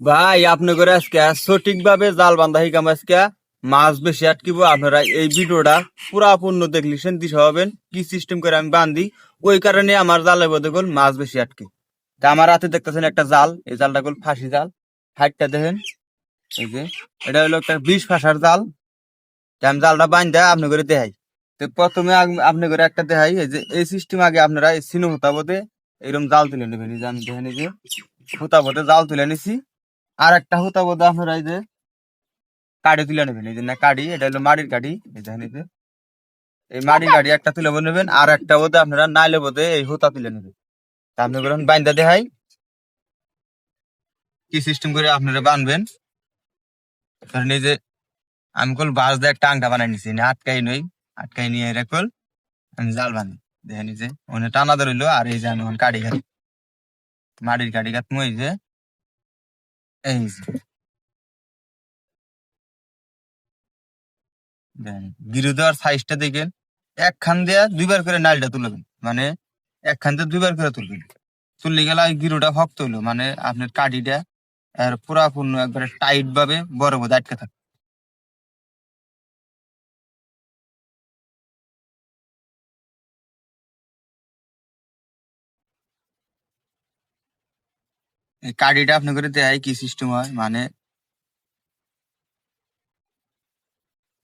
ভাই আপনি করে আজকে সঠিক ভাবে জাল বান্ধা হিকাম আজকে মাছ বেশি আটকিব। আপনারা এই ভিডিওটা পুরা পূর্ণ দেখলি শান্তি হবেন কি সিস্টেম করে আমি বান্ধি। ওই কারণে আমার জালের মধ্যে গোল মাছ বেশি আটকে। তা আমার হাতে দেখতেছেন একটা জাল, এই জালটা গোল ফাঁসি জাল। হাইটটা দেখেন, এই যে এটা হলো একটা 20 ফাঁসার জাল। তা আমি জালটা বান্ধা আপনি করে দেখাই। তো প্রথমে আপনি করে একটা দেখাই, এই যে এই সিস্টেম আগে আপনারা এই সিনো হতাবতে এরকম জাল তুলে নেবেন। এই যে আমি দেখেন, এই যে হতাবতে জাল তুলে নিছি। আর একটা হতা বোধ আপনারা এই যে কাঠি তুলে নেবেন, এই যে না কাঠি, এটা হলো মাটির কাঠি। এই দেখেন, এই যে এই মাটির কাঠি একটা তুলে নেবেন, আর একটা বোধ আপনারা নাইলে বোধে এই হতা তুলে নেবেন। তা আপনি করে বাইন্দা দেখাই কি সিস্টেম করে আপনারা বানবেন। ধরেন এই যে আমি কল বাঁশ দিয়ে একটা আংটা বানাই নিছি, আটকাই নই, আটকাই নিয়ে রেখল আমি জাল বানি। দেখেন এই যে ওখানে টানা ধরিল, আর এই যে আমি কাঠি ঘাটি, মাটির কাঠি কাটমু। এই যে এই যে দেখেন গিরু দেওয়ার সাইজটা দেখেন, একখান দিয়া দুইবার করে নাইলটা তুলবেন, মানে একখান দিয়ে দুইবার করে তুলবেন। তুললে গেলে গিরুটা শক্ত হইলো, মানে আপনার কাঠিটা আর পুরাপূর্ণ একবারে টাইট ভাবে বড় বোধ আটকে থাকে। এই কাঠিটা আপনি করে দেয় কি সিস্টেম হয়, মানে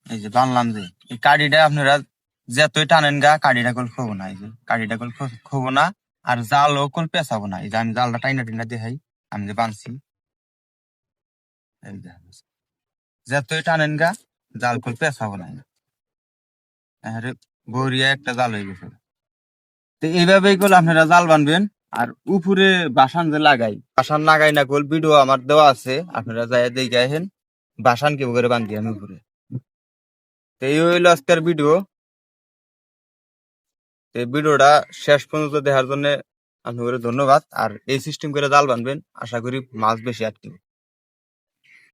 এই যে বানলাম যে এই কাঠিটা আপনারা যতই টানেন গা কাঠিটা কল খবো না, এই যে কাঠিটা কল খবো না। আর জালও কল পেঁচাবো না। এই যে আমি জালটা টাইনা টাইনা দেখাই, আমি যে বানছি, এই যে যতই টানেন গা জাল কল পেঁচাবো না। আরে বড়িয়া একটা জাল হয়ে গেছে। তো এইভাবেই করলে আপনারা জাল বানবেন। আর উপরে বাসান যে লাগাই, বাসান লাগাই না কল ভিডিও আমার দেওয়া আছে, আপনারা যাই দেখে আহেন বাসান কেউ করে বান্ধি আমি উপরে। তো এই হইলো আজকের ভিডিও। এই ভিডিওটা শেষ পর্যন্ত দেখার জন্য আপনাদের ধন্যবাদ। আর এই সিস্টেম করে জাল বানবেন, আশা করি মাছ বেশি আটকে।